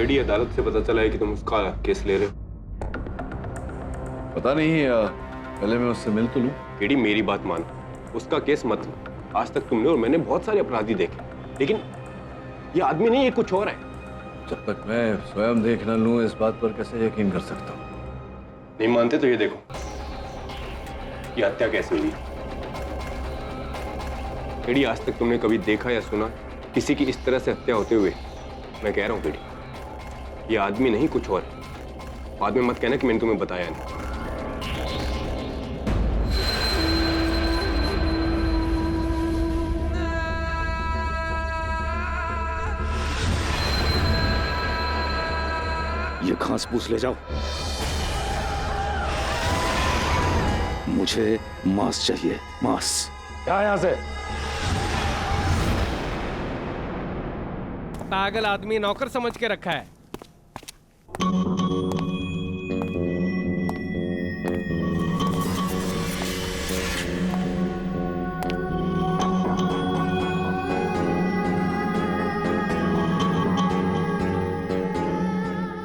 बेटी, अदालत से पता चला है कि तुम उसका केस ले रहे हो। पता नहीं, पहले मैं उससे मिल तो लूं। बेटी, मेरी बात मानो, उसका केस मत लो। आज तक तुमने और मैंने बहुत सारे अपराधी देखे, लेकिन ये आदमी नहीं, ये कुछ और है। जब तक मैं स्वयं देख न लूं, इस बात पर कैसे यकीन कर सकता हूं? नहीं मानते तो ये देखो, ये हत्या कैसे हुई। बेटी, आज तक तुमने कभी देखा या सुना किसी की इस तरह से हत्या होते हुए? मैं कह रहा हूं बेटी, ये आदमी नहीं कुछ और है। बाद में मत कहना कि मैंने तुम्हें बताया नहीं। ये घास फूस ले जाओ, मुझे मांस चाहिए, मांस। क्या यहां से? पागल आदमी नौकर समझ के रखा है।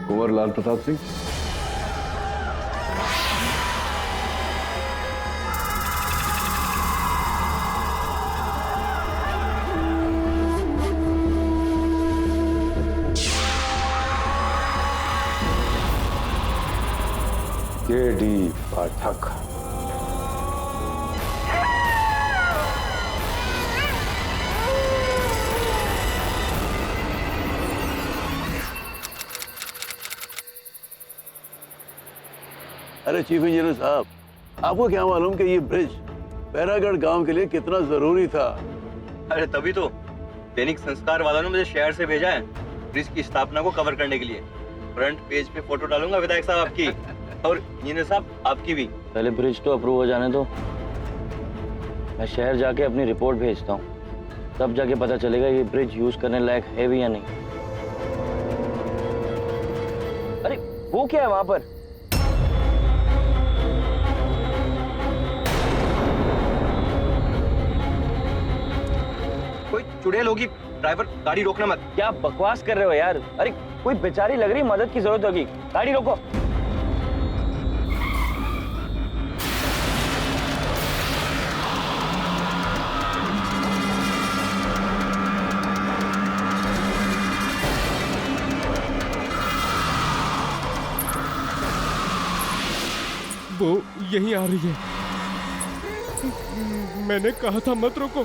कुंवर लाल प्रताप सिंह। केडी पाठक। अरे चीफ इंजीनियर साहब, आपको क्या मालूम कि ये ब्रिज बैरागढ़ गांव के लिए कितना जरूरी था? अरे तभी तो दैनिक संस्कार वालों ने मुझे शहर से भेजा है ब्रिज की स्थापना को कवर करने के लिए। फ्रंट पेज पे फोटो डालूंगा विधायक साहब आपकी और इंजीनियर साहब आपकी भी। पहले ब्रिज तो अप्रूव हो जाने दो, मैं शहर जाके अपनी रिपोर्ट भेजता हूँ, तब जाके पता चलेगा ये ब्रिज यूज करने लायक है भी या नहीं। अरे वो क्या है वहां पर? कोई चुड़ैल होगी, ड्राइवर गाड़ी रोकना मत। क्या बकवास कर रहे हो यार? अरे कोई बेचारी लग रही, मदद की जरूरत होगी, गाड़ी रोको। वो यहीं आ रही है। मैंने कहा था मत रोको,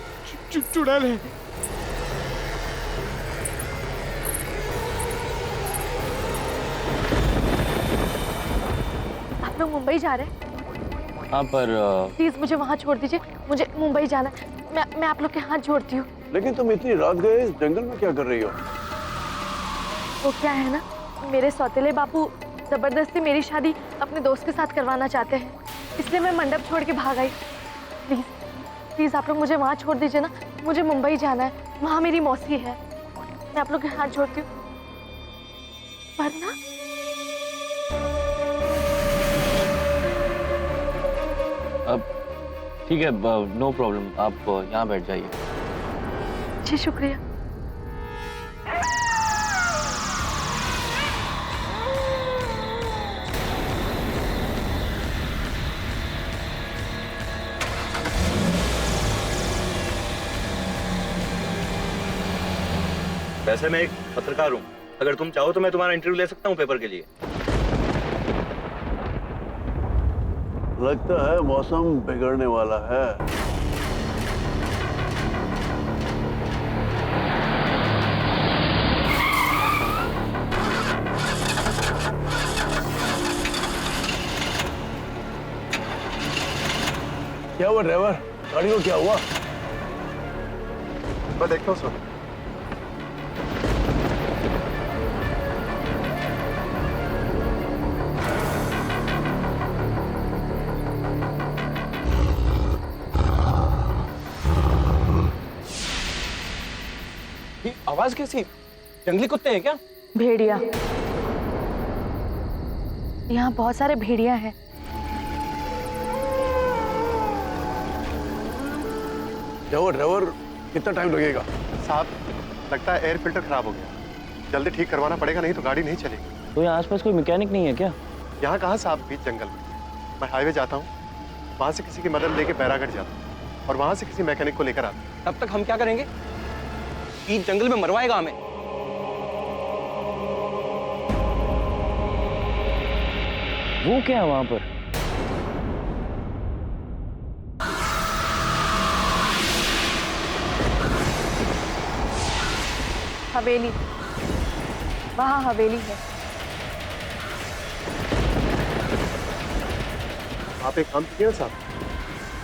चुड़ैल है। आप लोग मुंबई जा रहे हैं? हाँ पर प्लीज मुझे वहाँ छोड़ दीजिए, मुझे मुंबई जाना है। मैं आप लोग के हाथ जोड़ती हूँ। लेकिन तुम इतनी रात गए इस जंगल में क्या कर रही हो? वो क्या है ना, मेरे सौतेले बापू जबरदस्ती मेरी शादी अपने दोस्त के साथ करवाना चाहते हैं, इसलिए मैं मंडप छोड़ के भाग आई। प्लीज प्लीज आप लोग मुझे वहाँ छोड़ दीजिए ना, मुझे मुंबई जाना है, वहाँ मेरी मौसी है। मैं आप लोग के हाथ जोड़ती हूँ, वरना अब ठीक है, नो प्रॉब्लम, आप यहाँ बैठ जाइए। जी शुक्रिया। वैसे मैं एक पत्रकार हूँ, अगर तुम चाहो तो मैं तुम्हारा इंटरव्यू ले सकता हूँ पेपर के लिए। लगता है मौसम बिगड़ने वाला है। क्या हुआ ड्राइवर, गाड़ी को क्या हुआ? मैं देखता हूँ सर। आवाज कैसी? जंगली कुत्ते हैं क्या? भेड़िया, यहाँ बहुत सारे भेड़िया हैं। क्या हुआ ड्राइवर, कितना टाइम लगेगा? साहब लगता है एयर फिल्टर खराब हो गया। जल्दी ठीक करवाना पड़ेगा, नहीं तो गाड़ी नहीं चलेगी। तो यहाँ आसपास कोई मैकेनिक नहीं है क्या? यहाँ कहाँ साफ बीच जंगल में। मैं हाईवे जाता हूँ, वहाँ से किसी की मदद लेके बैरागढ़ जाता हूँ और वहाँ से किसी मैकेनिक को लेकर आता हूँ। तब तक हम क्या करेंगे? बीच जंगल में मरवाएगा हमें। वो क्या है वहां पर? हवेली, वहाँ हवेली है। आप एक काम कीजिए ना साहब,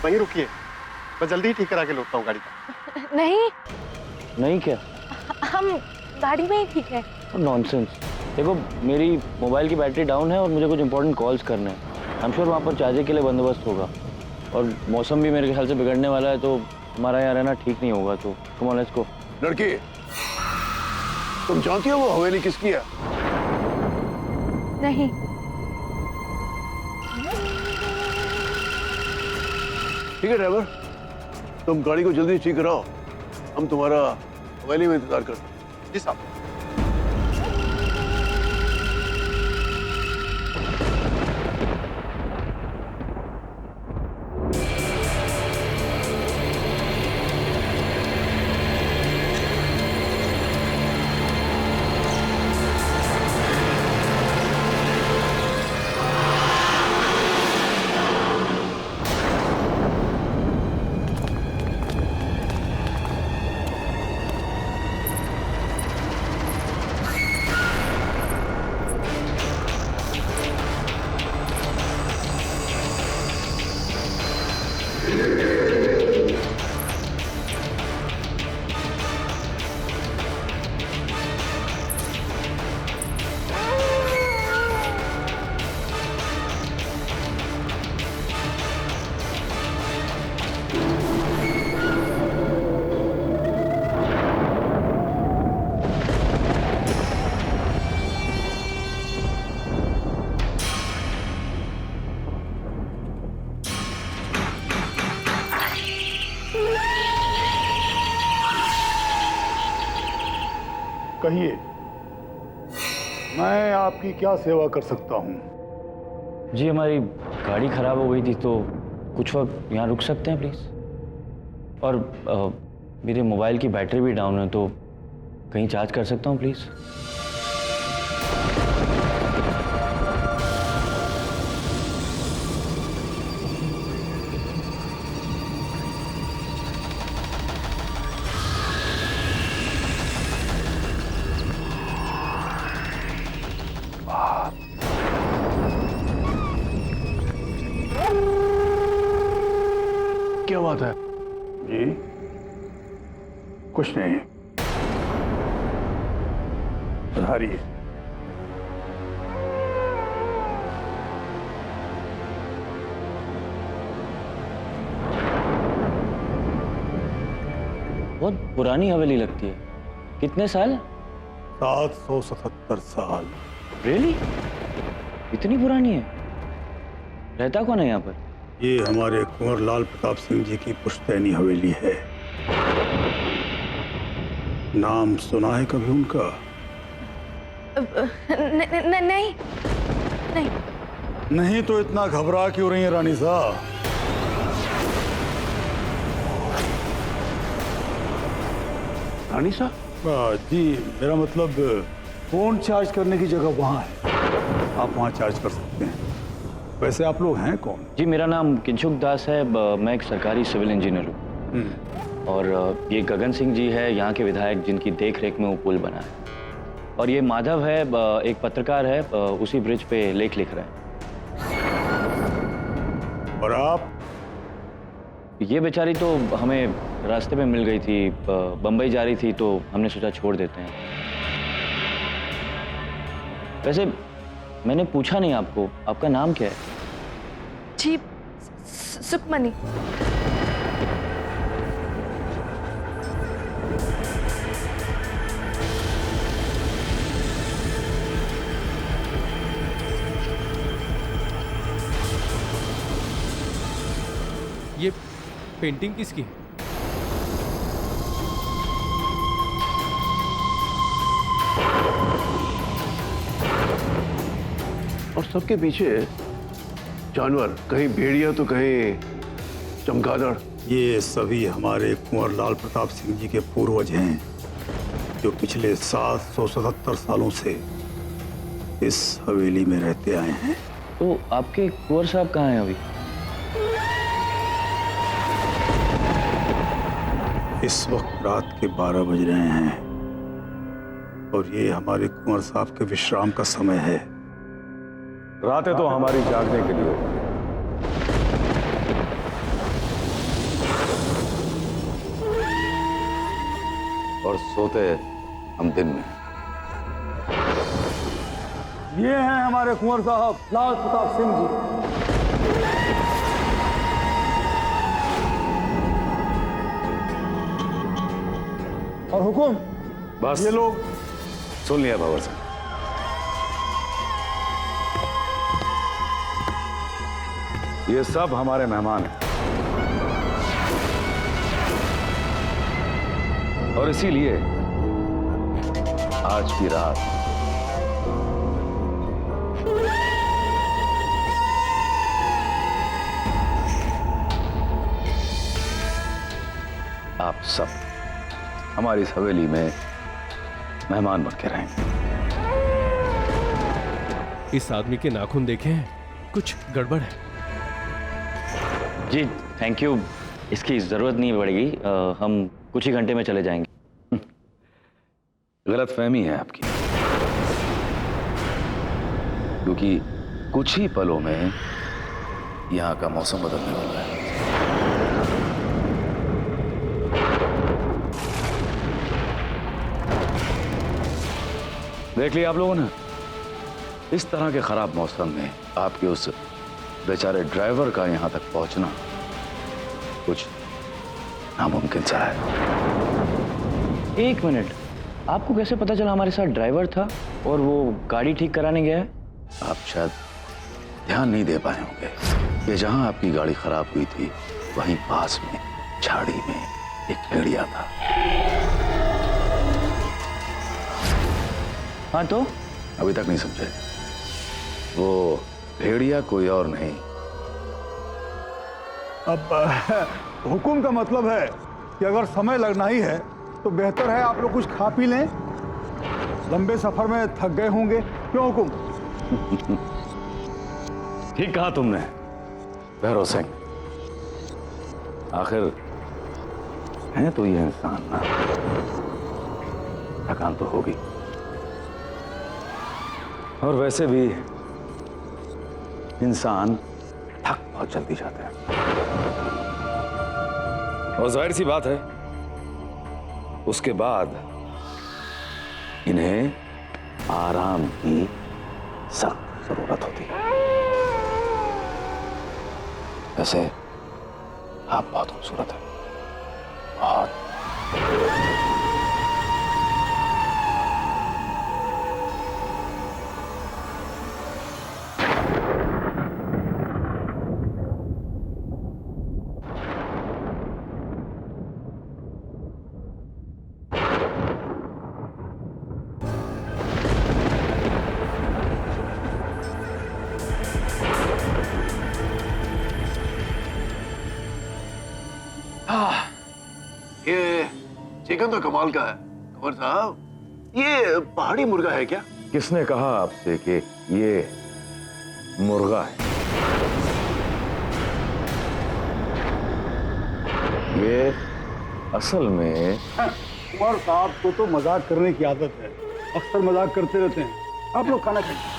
वहीं रुकिए, मैं जल्दी ही ठीक करा के लौटता हूँ गाड़ी का। नहीं, नहीं क्या? हम गाड़ी में ही ठीक है। नॉनसेंस। देखो मेरी मोबाइल की बैटरी डाउन है और मुझे कुछ इंपॉर्टेंट कॉल्स करने हैं। आई एम श्योर वहाँ पर चार्जिंग के लिए बंदोबस्त होगा और मौसम भी मेरे ख्याल से बिगड़ने वाला है, तो हमारा यहाँ रहना ठीक नहीं होगा। तो कम ऑन लेट्स गो। लड़की, तुम जानती हो वो हवेली किसकी है? नहीं। ठीक है ड्राइवर, तुम गाड़ी को जल्दी ठीक कराओ, हम तुम्हारा हवेली में इंतजार करते हैं। जी साहब। कहिए, मैं आपकी क्या सेवा कर सकता हूँ? जी हमारी गाड़ी खराब हो गई थी, तो कुछ वक्त यहाँ रुक सकते हैं प्लीज़? और मेरे मोबाइल की बैटरी भी डाउन है, तो कहीं चार्ज कर सकता हूँ प्लीज़? क्या बात है? जी कुछ नहीं, पधारिए। बहुत पुरानी हवेली लगती है। कितने साल? 777 साल। रियली? इतनी पुरानी है? रहता कौन है यहाँ पर? ये हमारे कुंवर लाल प्रताप सिंह जी की पुश्तैनी हवेली है। नाम सुना है कभी उनका? नहीं। नहीं तो इतना घबरा क्यों रही है रानी साहब? रानी साहब? जी मेरा मतलब फोन चार्ज करने की जगह वहाँ है, आप वहाँ चार्ज कर सकते हैं। वैसे आप लोग हैं कौन? जी मेरा नाम किंचुक दास है, मैं एक सरकारी सिविल इंजीनियर हूँ। और ये गगन सिंह जी है यहाँ के विधायक, जिनकी देख रेख में वो पुल बना है। और ये माधव है, एक पत्रकार है, उसी ब्रिज पे लेख लिख रहा है। और आप? ये बेचारी तो हमें रास्ते में मिल गई थी, बम्बई जा रही थी, तो हमने सोचा छोड़ देते हैं। वैसे मैंने पूछा नहीं आपको, आपका नाम क्या है? जी सुखमणि। ये पेंटिंग किसकी है? सबके पीछे जानवर, कहीं भेड़िया तो कहीं चमगादड़। ये सभी हमारे कुंवर लाल प्रताप सिंह जी के पूर्वज हैं, जो पिछले 777 सालों से इस हवेली में रहते आए हैं। तो आपके कुंवर साहब कहाँ हैं अभी? इस वक्त रात के 12 बज रहे हैं और ये हमारे कुंवर साहब के विश्राम का समय है। रातें तो हमारी जागने के लिए होती हैं। और सोते हम दिन में। ये हैं हमारे कुंवर साहब लाल प्रताप सिंह जी। और हुकुम, बस ये लोग सुन लिया बाबर साहब। ये सब हमारे मेहमान हैं और इसीलिए आज की रात आप सब हमारी इस हवेली में मेहमान बन के रहेंगे। इस आदमी के नाखून देखे हैं, कुछ गड़बड़ है। जी थैंक यू, इसकी ज़रूरत नहीं पड़ेगी। हम कुछ ही घंटे में चले जाएंगे। गलतफहमी है आपकी, क्योंकि कुछ ही पलों में यहां का मौसम बदलने वाला है। देख लिया आप लोगों ने, इस तरह के खराब मौसम में आपके उस बेचारे ड्राइवर का यहां तक पहुंचना कुछ नामुमकिन सा है। एक मिनट, आपको कैसे पता चला हमारे साथ ड्राइवर था और वो गाड़ी ठीक कराने गया है? आप शायद ध्यान नहीं दे पाए होंगे कि जहां आपकी गाड़ी खराब हुई थी वहीं पास में झाड़ी में एक भेड़िया था। हाँ तो अभी तक नहीं समझे? वो भेड़िया कोई और नहीं। अब हुकुम का मतलब है कि अगर समय लगना ही है तो बेहतर है आप लोग कुछ खा पी लें। लंबे सफर में थक गए होंगे, क्यों हुकुम? ठीक कहा तुमने भैरव सिंह। आखिर है तो ये इंसान ना, थकान तो होगी। और वैसे भी इंसान थक बहुत जल्दी जाते हैं। और जाहिर सी बात है उसके बाद इन्हें आराम की सख्त जरूरत होती है। वैसे आप बहुत खूबसूरत हैं, बहुत। ये चिकन तो कमाल का है कुंवर साहब। ये पहाड़ी मुर्गा है क्या? किसने कहा आपसे कि ये मुर्गा है? ये असल में कुंवर साहब को तो मजाक करने की आदत है, अक्सर मजाक करते रहते हैं। आप लोग खाना खाइए।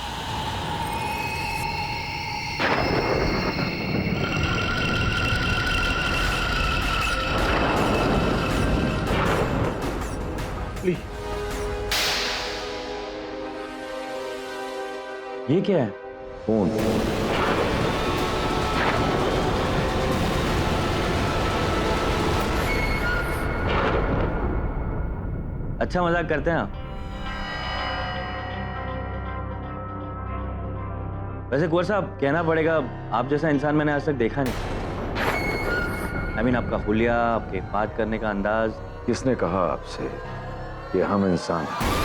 ये क्या है? खून। अच्छा मजाक करते हैं आप। वैसे कुंवर साहब, कहना पड़ेगा आप जैसा इंसान मैंने आज तक देखा नहीं। I mean, आपका हुलिया, आपके बात करने का अंदाज। किसने कहा आपसे कि हम इंसान हैं?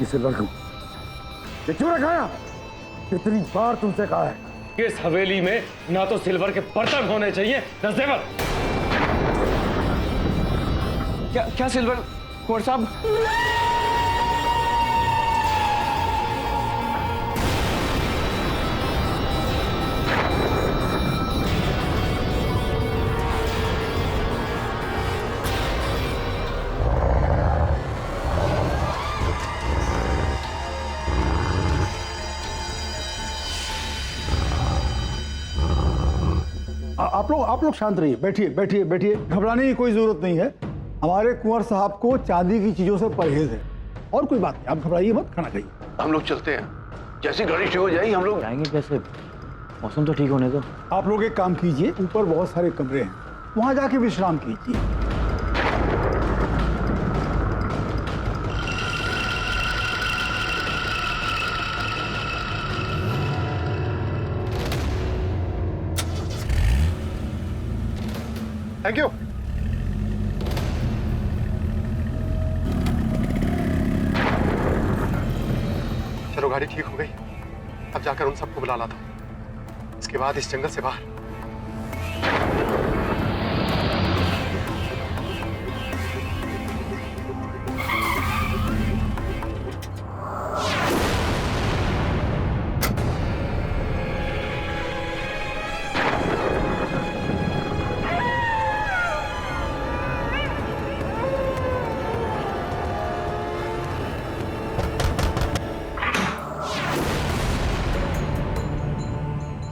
इसे रखो। ये क्यों रखाया? कितनी बार तुमसे कहा है कि इस हवेली में ना तो सिल्वर के बर्तन होने चाहिए ना जेवर। क्या सिल्वर कुंवर साहब? आप लोग शांत रहिए, बैठिए बैठिए बैठिए, घबराने की कोई जरूरत नहीं है। हमारे कुंवर साहब को चांदी की चीजों से परहेज है, और कोई बात नहीं, आप घबराइए मत, खाना खाइए। हम लोग चलते हैं, जैसी गाड़ी ठीक हो जाएगी हम लोग जाएंगे कैसे? मौसम तो ठीक होने दो। आप लोग एक काम कीजिए, ऊपर बहुत सारे कमरे हैं, वहां जाके विश्राम कीजिए। Thank you. चलो गाड़ी ठीक हो गई, अब जाकर उन सबको बुला लाता हूं, इसके बाद इस जंगल से बाहर।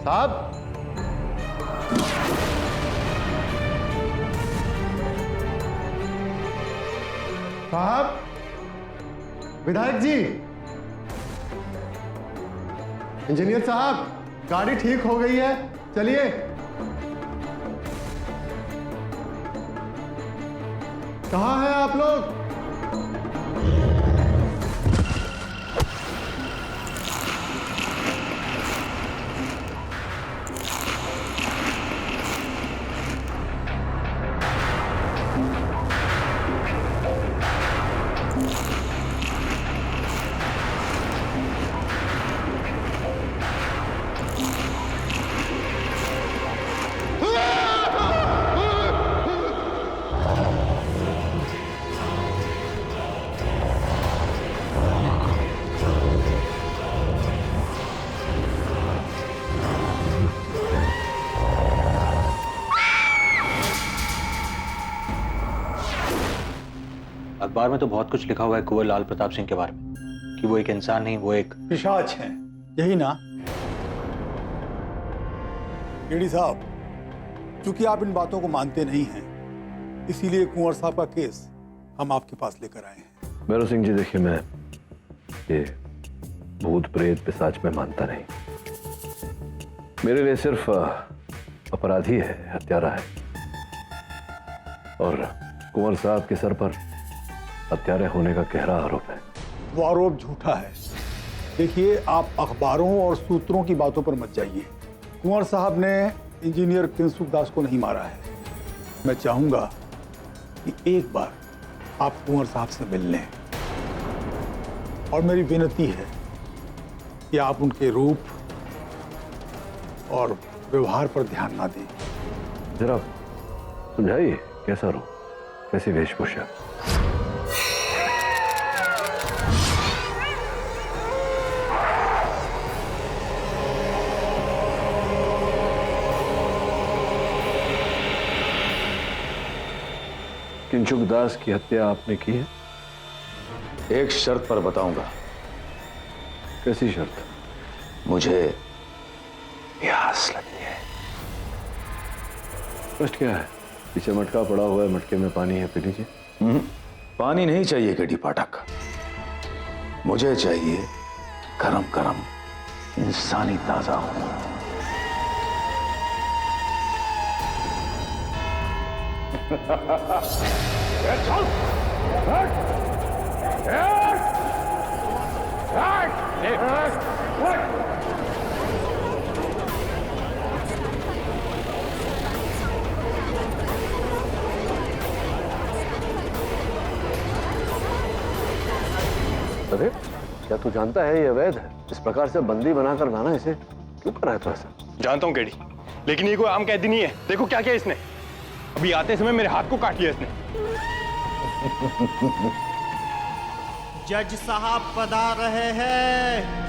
साहब, साहब, विधायक जी, इंजीनियर साहब, गाड़ी ठीक हो गई है, चलिए। कहाँ हैं आप लोग? अखबार में तो बहुत कुछ लिखा हुआ है कुंवर लाल प्रताप सिंह के बारे में, कि वो एक इंसान नहीं, वो एक पिशाच हैं, यही ना? केडी साहब, क्योंकि आप इन बातों को मानते नहीं हैं, इसीलिए कुंवर साहब का केस हम आपके पास लेकर आए हैं। भैरव सिंह जी, देखिए, मैं ये भूत प्रेत पिशाच में मानता नहीं। मेरे लिए सिर्फ अपराधी है, हत्यारा है, और कुंवर साहब के सर पर हत्यारे होने का गहरा आरोप है। वो आरोप झूठा है। देखिए, आप अखबारों और सूत्रों की बातों पर मत जाइए। कुंवर साहब ने इंजीनियर किंसुक दास को नहीं मारा है। मैं चाहूंगा कि एक बार आप कुंवर साहब से मिल लें, और मेरी विनती है कि आप उनके रूप और व्यवहार पर ध्यान ना दें। जरा समझाइए, कैसा रूप, कैसी वेशभूषा? किंचुक दास की हत्या आपने की है? एक शर्त पर बताऊंगा। कैसी शर्त? मुझे प्यास लगी है। कष्ट क्या है? पीछे मटका पड़ा हुआ है, मटके में पानी है, पी लीजिए। पानी नहीं चाहिए केडी पाठक, मुझे चाहिए गरम गरम इंसानी ताजा खून। तू जानता है ये अवैध है। इस प्रकार से बंदी बनाकर लाना, इसे क्यों कर रहा है तू ऐसा? जानता हूँ केडी, लेकिन ये कोई आम कैदी नहीं है। देखो क्या किया इसने, अभी आते समय मेरे हाथ को काट लिया इसने। जज साहब पधार रहे हैं।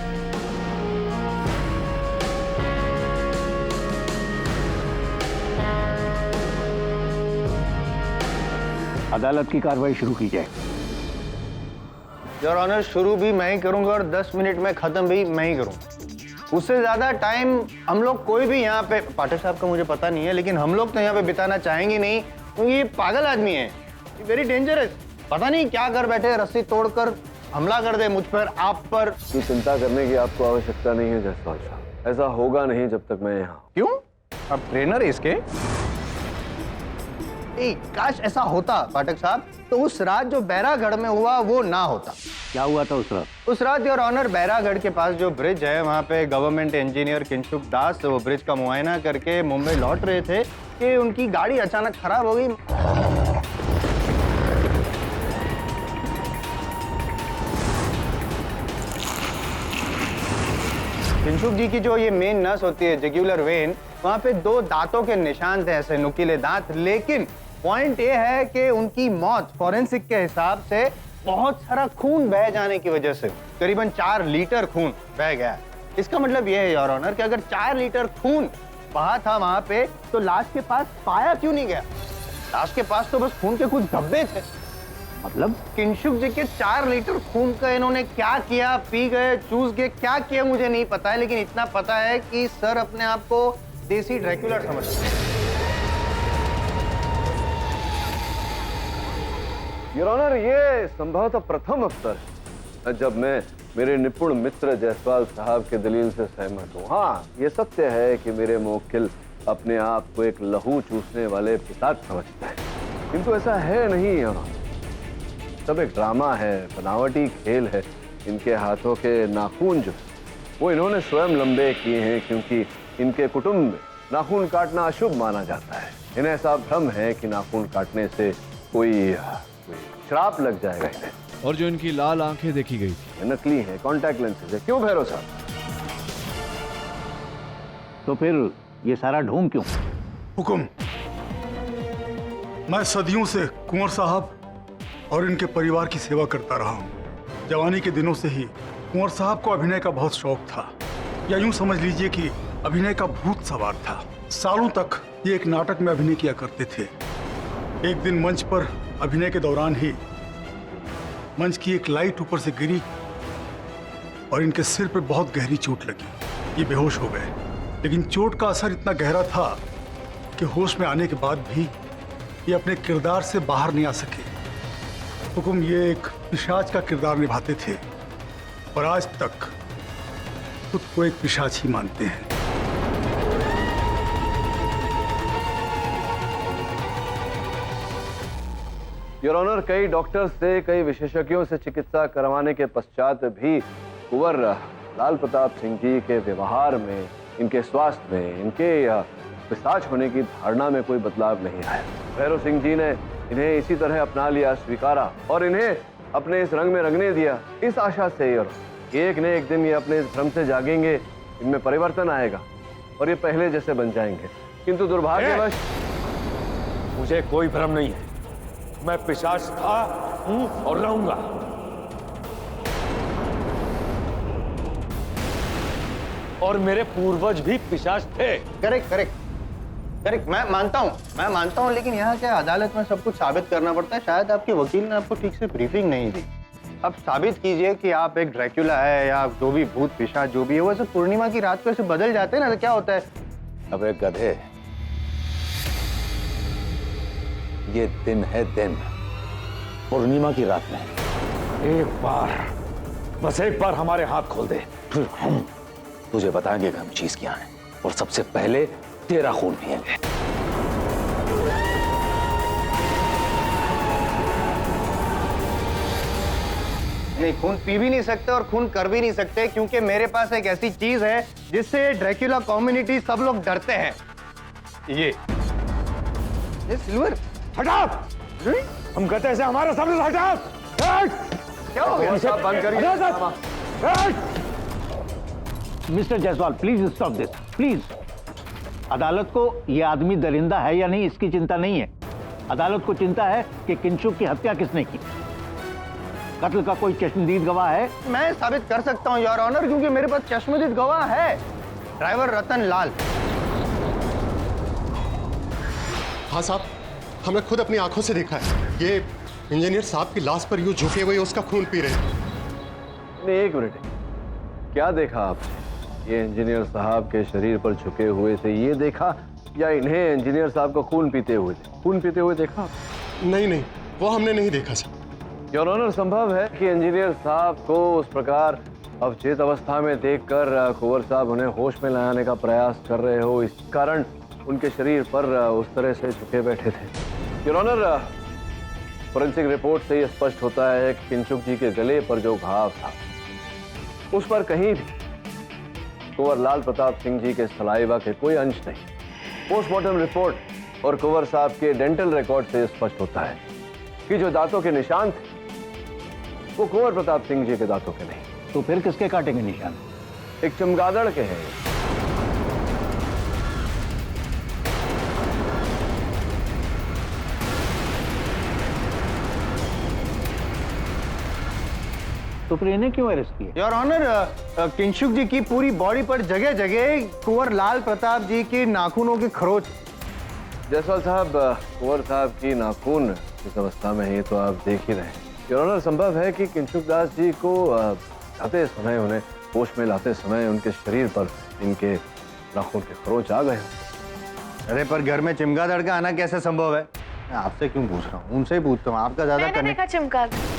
अदालत की कार्रवाई शुरू की जाए। योर ऑनर, शुरू भी मैं ही करूंगा और 10 मिनट में खत्म भी मैं ही करूंगा। उससे ज्यादा टाइम हम लोग कोई भी यहाँ पे, पाठक साहब का मुझे पता नहीं है, लेकिन हम लोग तो यहाँ पे बिताना चाहेंगे नहीं, क्योंकि ये पागल आदमी है, वेरी डेंजरस। पता नहीं क्या कर बैठे, रस्सी तोड़कर हमला कर दे मुझ पर, आप पर। ये चिंता करने की आपको आवश्यकता नहीं है जायसवाल साहब, ऐसा होगा नहीं जब तक मैं यहाँ। क्यों? आप ट्रेनर है इसके? काश ऐसा होता पाठक साहब, तो उस रात जो बैरागढ़ में हुआ वो ना होता। क्या हुआ था उस रात? उस रात योर ऑनर, बैरागढ़ के पास जो ब्रिज है, वहाँ पे गवर्नमेंट इंजीनियर किंशुक दास वो ब्रिज का मुआयना करके मुंबई लौट रहे थे कि उनकी गाड़ी अचानक खराब हो गई। किंशुक जी की जो ये मेन नस होती है, जुगुलर वेन, वहाँ पे 2 दांतों के निशान थे, ऐसे नुकीले दांत। लेकिन पॉइंट ये है कि उनकी मौत फॉरेंसिक के हिसाब से बहुत सारा खून बह जाने की वजह से, करीबन 4 लीटर खून बह गया। इसका मतलब ये है योर ऑनर कि अगर 4 लीटर खून बहा था वहां पे, तो लाश के पास पाया क्यों नहीं गया? लाश के पास तो बस खून के कुछ धब्बे थे। मतलब किंशुक जी के 4 लीटर खून का इन्होंने क्या किया, पी गए, चूस गए, क्या किया मुझे नहीं पता है, लेकिन इतना पता है कि सर अपने आप को देसी ड्रैकुला समझते हैं। योर ऑनर, ये संभवतः प्रथम अवसर है जब मैं मेरे निपुण मित्र जायसवाल साहब के दलील से सहमत हूँ। हाँ, ये सत्य है कि मेरे मुवक्किल अपने आप को एक लहू चूसने वाले पिशाच समझते हैं, किंतु ऐसा है नहीं योर ऑनर। सब एक ड्रामा है, बनावटी खेल है। इनके हाथों के नाखून जो वो इन्होंने स्वयं लंबे किए हैं, क्योंकि इनके कुटुंब में नाखून काटना अशुभ माना जाता है। इन्हें ऐसा भ्रम है कि नाखून काटने से कोई श्राप लग जाएगा इन्हें। और जो इनकी लाल आंखें देखी गई थी, नकली है, कॉन्टैक्ट लेंसेज है। क्यों भैरव साहब? तो फिर ये सारा ढोंग क्यों? हुकुम, मैं सदियों से कुंवर साहब और इनके परिवार की सेवा करता रहा हूँ। जवानी के दिनों से ही कुंवर साहब को अभिनय का बहुत शौक था, या यूं समझ लीजिए कि अभिनय का भूत सवार था। सालों तक ये एक नाटक में अभिनय किया करते थे। एक दिन मंच पर अभिनय के दौरान ही मंच की एक लाइट ऊपर से गिरी और इनके सिर पर बहुत गहरी चोट लगी। ये बेहोश हो गए, लेकिन चोट का असर इतना गहरा था कि होश में आने के बाद भी ये अपने किरदार से बाहर नहीं आ सके। हुकुम, ये एक पिशाच का किरदार निभाते थे और आज तक खुद को एक पिशाच ही मानते हैं। योर ऑनर, कई डॉक्टर्स से, कई विशेषज्ञों से चिकित्सा करवाने के पश्चात भी कुंवर लाल प्रताप सिंह जी के व्यवहार में, इनके स्वास्थ्य में, इनके पिशाच होने की धारणा में कोई बदलाव नहीं आया। भैरव सिंह जी ने इन्हें इसी तरह अपना लिया, स्वीकारा और इन्हें अपने इस रंग में रंगने दिया, इस आशा से योर एक न एक दिन ये अपने इस भ्रम से जागेंगे, इनमें परिवर्तन आएगा और ये पहले जैसे बन जाएंगे। किंतु दुर्भाग्यवश मुझे कोई भ्रम नहीं है। मैं पिशाच था, हूं और रहूंगा। और मेरे पूर्वज भी पिशाच थे। करेक्ट करेक्ट करेक्ट, मैं मानता हूँ, लेकिन यहाँ के अदालत में सब कुछ साबित करना पड़ता है। शायद आपके वकील ने आपको ठीक से ब्रीफिंग नहीं दी। अब साबित कीजिए कि आप एक ड्रैकुला है या जो भी भूत पिशाच जो भी है, वो ऐसे पूर्णिमा की रात को ऐसे बदल जाते हैं ना, तो क्या होता है? अबे गधे, ये दिन है, दिन पूर्णिमा की रात में एक बार, बस एक बार हमारे हाथ खोल दे, फिर हम तुझे बताएंगे कि हम चीज क्या है, और सबसे पहले तेरा खून पिएंगे। नहीं, खून पी भी नहीं सकते और खून कर भी नहीं सकते, क्योंकि मेरे पास एक ऐसी चीज है जिससे ड्रैकुला कम्युनिटी सब लोग डरते हैं। ये सिल्वर हटाओ, हम कहते हैं हमारे सामने हटाओ। क्या हो गया? बंद करिए। Mister Jaiswal, please stop this, please. अदालत को यह आदमी दरिंदा है या नहीं इसकी चिंता नहीं है। अदालत को चिंता है कि किंशुक की हत्या किसने की। कत्ल का कोई चश्मदीद गवाह है? मैं साबित कर सकता हूं योर ऑनर, क्योंकि मेरे पास चश्मदीद गवाह है, ड्राइवर रतन लाल। हाँ साहब, हमने खुद अपनी आंखों से देखा है। ये इंजीनियर साहब की लाश पर यूं झुके हुए उसका खून पी रहे हैं। नहीं, एक मिनट, क्या देखा आपने? ये इंजीनियर साहब के शरीर पर झुके हुए थे, ये देखा, या इन्हें इंजीनियर साहब को खून पीते हुए देखा? नहीं, वो हमने नहीं देखा सर। योर ऑनर, संभव है कि इंजीनियर साहब को उस प्रकार अवचेत अवस्था में देखकर कुंवर साहब उन्हें होश में लाने का प्रयास कर रहे हो, इस कारण उनके शरीर पर उस तरह से झुके बैठे थे। योर ऑनर, फोरेंसिक रिपोर्ट से यह स्पष्ट होता है कि किंशुक जी के गले पर जो घाव था उस पर कहीं भी कुंवर लाल प्रताप सिंह जी के सलाइवा के कोई अंश नहीं। पोस्टमार्टम रिपोर्ट और कुंवर साहब के डेंटल रिकॉर्ड से स्पष्ट होता है कि जो दांतों के निशान थे वो कुंवर प्रताप सिंह जी के दांतों के नहीं। तो फिर किसके काटे के निशान? एक चमगादड़ के हैं। तो फिर इन्हें क्यों अरेस्ट किया? योर ऑनर, किंशुक जी की पूरी बॉडी पर जगह जगह कुंवर लाल प्रताप जी के नाखूनों की खरोच। जायसवाल साहब, कुंवर साहब की नाखून इस अवस्था में है, तो आप देख ही रहे हैं। योर ऑनर, संभव है कि किंशुक दास जी को लाते समय, उन्हें होश में लाते समय उनके शरीर पर इनके नाखून के खरोच आ गए। अरे पर घर में चमगादड़ का आना कैसे संभव है? मैं आपसे क्यों पूछ रहा हूँ, उनसे ही पूछता हूँ, आपका ज्यादा मैंने देखा चमगादड़।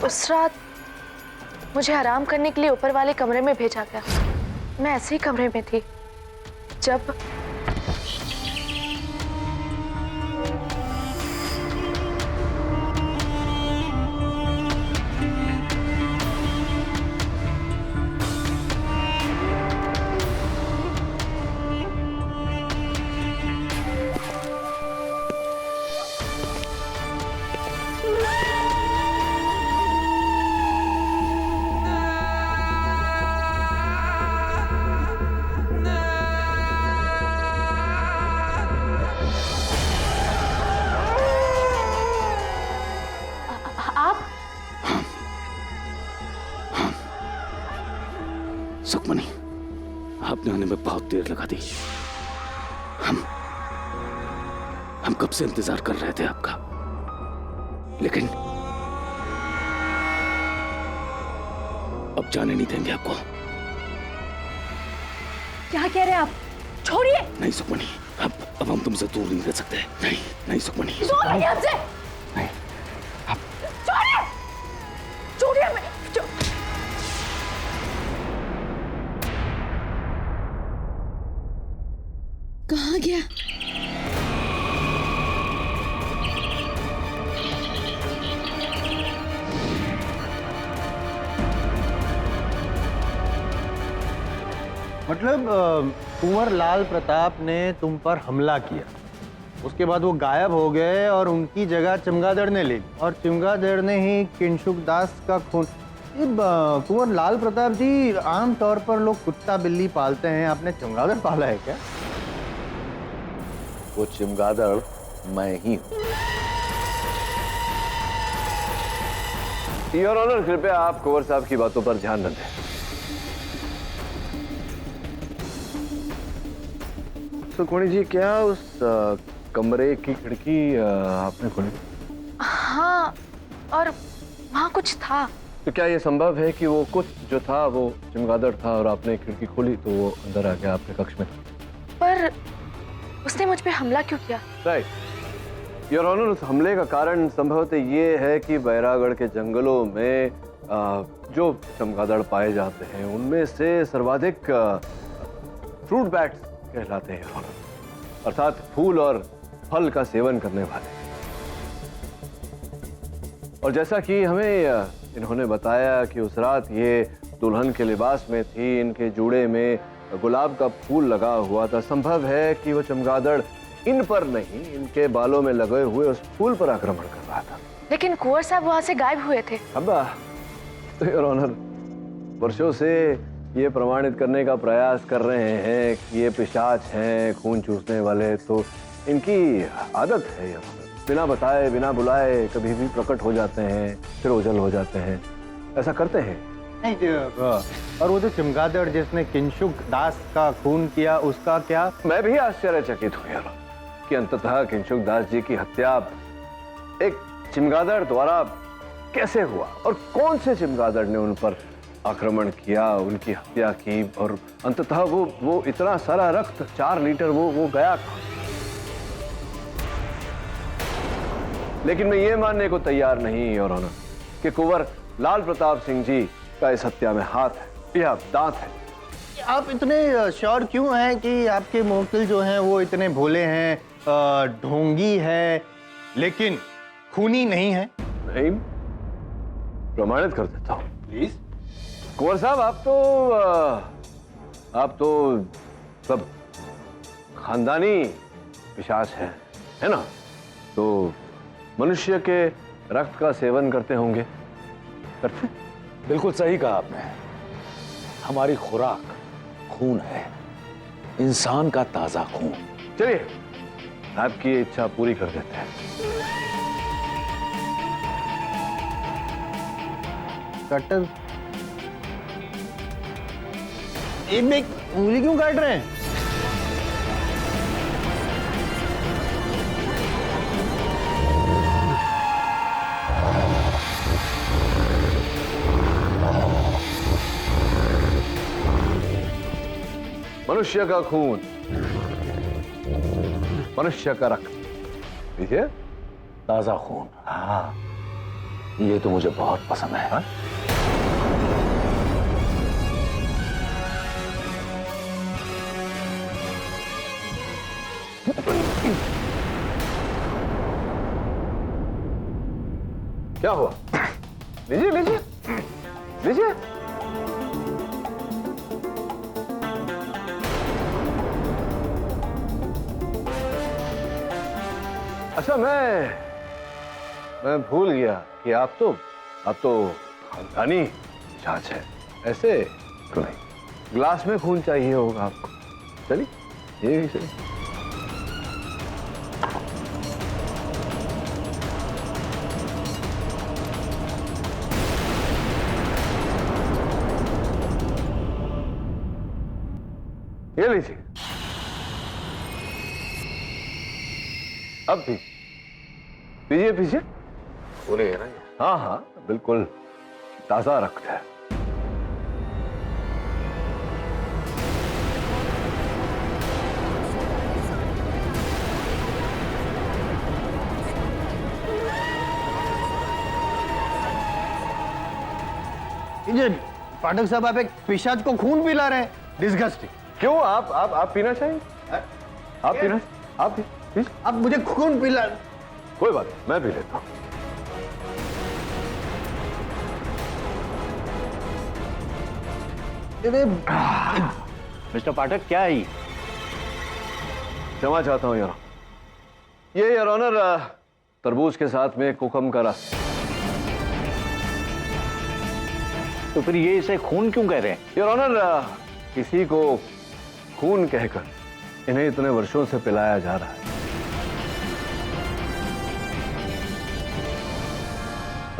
उस रात मुझे आराम करने के लिए ऊपर वाले कमरे में भेजा गया। मैं ऐसे ही कमरे में थी जब सुखमनी, आपने आने में बहुत देर लगा दी। हम कब से इंतजार कर रहे थे आपका, लेकिन अब जाने नहीं देंगे आपको। क्या कह रहे हैं आप? छोड़िए। नहीं सुखमनी, अब हम तुमसे दूर नहीं रह सकते। नहीं सुखमनी, छोड़िए हमसे। नहीं, छोड़िए, छोड़िए हमें। कहाँ गया? मतलब कुंवर लाल प्रताप ने तुम पर हमला किया, उसके बाद वो गायब हो गए और उनकी जगह चमगादड़ ने ली, और चमगादड़ ने ही किंशुक दास का खून। कुंवर लाल प्रताप जी, आमतौर पर लोग कुत्ता बिल्ली पालते हैं, आपने चमगादड़ पाला है क्या? वो चमगादड़ मैं ही हूं। योर ऑनर, कृपया आप कुंवर साहब की बातों पर ध्यान न दें। सुखमणी जी, क्या उस कमरे की खिड़की आपने खोली? हाँ, और वहाँ कुछ था। तो क्या ये संभव है कि वो कुछ जो था वो चमगादड़ था और आपने खिड़की खोली तो वो अंदर आ गया आपके कक्ष में? पर उसने मुझ पे हमला क्यों किया? राइट योर ऑनर, उस हमले का कारण संभवतः ये है कि बैरागढ़ के जंगलों में जो चमगादड़ पाए जाते हैं उनमें से सर्वाधिक फ्रूट बैट्स कहलाते हैं योर ऑनर, अर्थात फूल और फल का सेवन करने वाले। और जैसा कि हमें इन्होंने बताया कि उस रात ये दुल्हन के लिबास में थी, इनके जूड़े में गुलाब का फूल लगा हुआ था। संभव है कि वो चमगादड़ इन पर नहीं, इनके बालों में लगे हुए उस फूल पर आक्रमण कर रहा था। लेकिन कुंवर साहब वहां से गायब हुए थे। अब्बा, तो योर ऑनर, वर्षों से ये प्रमाणित करने का प्रयास कर रहे हैं कि ये पिशाच हैं, खून चूसने वाले, तो इनकी आदत है योर ऑनर। बिना बताए, बिना बुलाए कभी भी प्रकट हो जाते हैं, फिर ओझल हो जाते हैं, ऐसा करते हैं। नहीं, और वो जो चमगादड़ जिसने किंशुक दास का खून किया, उसका क्या? मैं भी आश्चर्यचकित हूँ यार कि अंततः किंशुक दास जी की हत्या एक चमगादड़ द्वारा कैसे हुआ और कौन से चमगादड़ ने उन पर आक्रमण किया, उनकी हत्या की, और अंततः वो इतना सारा रक्त 4 लीटर वो गया कहाँ? लेकिन मैं ये मानने को तैयार नहीं योर ऑनर कि कुंवर लाल प्रताप सिंह जी का इस हत्या में हाथ है या दांत है। आप इतने श्योर क्यों हैं कि आपके मुवक्किल जो हैं वो इतने भोले हैं, ढोंगी है, लेकिन खूनी नहीं है? नहीं, प्रमाणित कर देता हूं प्लीज। कुंवर साहब, आप तो सब खानदानी पिशाच है ना? तो मनुष्य के रक्त का सेवन करते होंगे, करते? बिल्कुल सही कहा आपने। हमारी खुराक खून है, इंसान का ताजा खून। चलिए, आपकी इच्छा पूरी कर देते हैं। कटर एक उंगली क्यों काट रहे हैं? मनुष्य का खून, मनुष्य का रक्त, ठीक है? ताजा खून, हाँ, ये तो मुझे बहुत पसंद है। हाँ? क्या हुआ? लीजिए लीजिए लीजिए। अच्छा, मैं भूल गया कि आप तो खानदानी जांच है। ऐसे तो नहीं, ग्लास में खून चाहिए होगा आपको। चलिए, ये भी सही। ये लीजिए। अब भी पीजिए पीजिए। पूरे है ना? हाँ हाँ, बिल्कुल ताजा रक्त है। पाठक साहब, आप एक पिशाच को खून पिला रहे हैं। डिस्गस्टिंग। क्यों? आप पीना चाहिए? आप पीना? आप प्लीज। आप मुझे खून पिला। कोई बात नहीं, मैं पी लेता हूं। मिस्टर पाठक, क्या है ये? क्षमा चाहता हूं यार। ये यार ऑनर तरबूज के साथ में कुकम का रस। तो फिर ये इसे खून क्यों कह रहे हैं? यार ऑनर, किसी को खून कहकर इन्हें इतने वर्षों से पिलाया जा रहा है।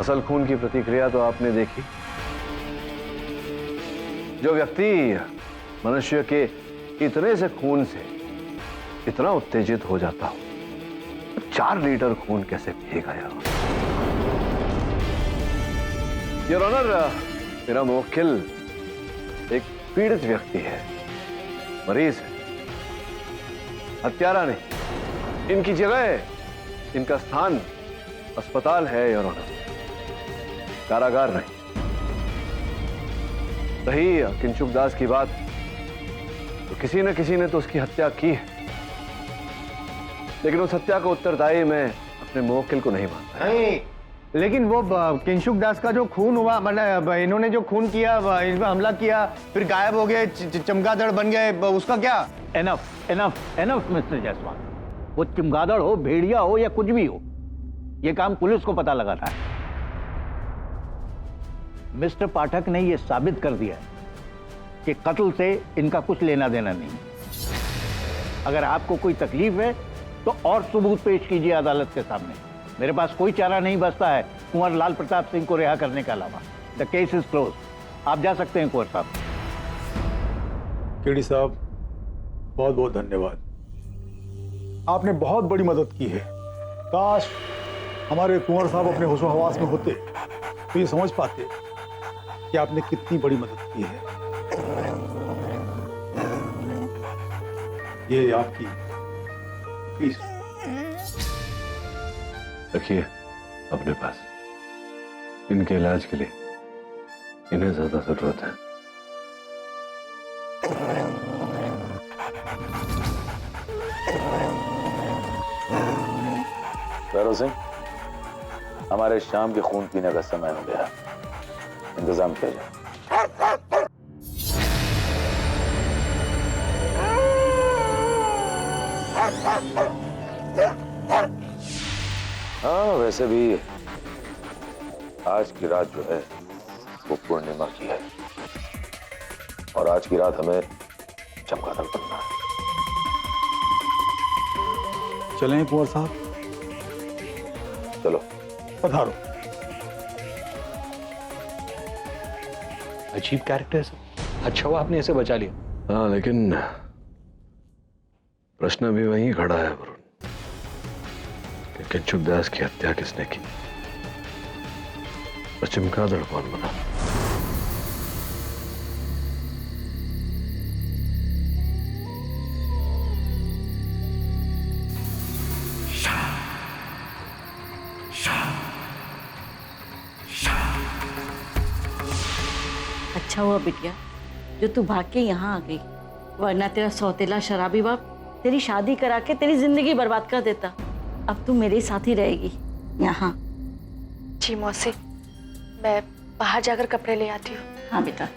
असल खून की प्रतिक्रिया तो आपने देखी। जो व्यक्ति मनुष्य के इतने से खून से इतना उत्तेजित हो जाता हो, 4 लीटर खून कैसे पिएगा यार? यार ऑनर, मेरा मुवक्किल एक पीड़ित व्यक्ति है, मरीज है, हत्यारा नहीं। इनकी जगह, इनका स्थान अस्पताल है यार ऑनर, कारागार नहीं। रही किंशुक दास की बात, तो किसी न किसी ने तो उसकी हत्या की है, लेकिन उस हत्या को उत्तरदायी मैं अपने मुवक्किल को नहीं मानता। नहीं, लेकिन वो किंशुक दास का जो खून हुआ, मतलब इन्होंने जो खून किया, इन पर हमला किया, फिर गायब हो गए, चमगादड़ बन गए, उसका क्या? Enough enough enough mister Jaiswal. वो चमगादड़ हो, भेड़िया हो या कुछ भी हो, ये काम पुलिस को पता लगाना है। मिस्टर पाठक ने यह साबित कर दिया है कि कत्ल से इनका कुछ लेना देना नहीं। अगर आपको कोई तकलीफ है तो और सबूत पेश कीजिए अदालत के सामने। मेरे पास कोई चारा नहीं बचता है कुंवर लाल प्रताप सिंह को रिहा करने के अलावा। The case is close. आप जा सकते हैं कुंवर साहब। केडी साहब, बहुत बहुत धन्यवाद। आपने बहुत बड़ी मदद की है। काश हमारे कुंवर साहब अपने होशो हवास में होते तो ये समझ पाते कि आपने कितनी बड़ी मदद की है। ये आपकी फीस रखिए अपने पास। इनके इलाज के लिए इन्हें ज्यादा जरूरत है। भैरव सिंह, हमारे शाम के खून पीने का समय हो गया, इंतजाम किया जाए। हाँ, वैसे भी आज की रात जो है वो पूर्णिमा की है और आज की रात हमें चमगादड़ बनना है। चलें कुंवर साहब? चलो पधारो। अजीब कैरेक्टर है सब। अच्छा हुआ आपने इसे बचा लिया। हाँ, लेकिन प्रश्न भी वहीं खड़ा है वरुण कि किंशुक दास की हत्या किसने की और चमगादड़ कौन बना। अच्छा हुआ बिटिया जो तू भाग के यहाँ आ गई, वरना तेरा सौतेला शराबी बाप तेरी शादी करा के तेरी जिंदगी बर्बाद कर देता। अब तू मेरे साथ ही रहेगी यहाँ। जी मौसी, मैं बाहर जाकर कपड़े ले आती हूँ। हाँ बेटा।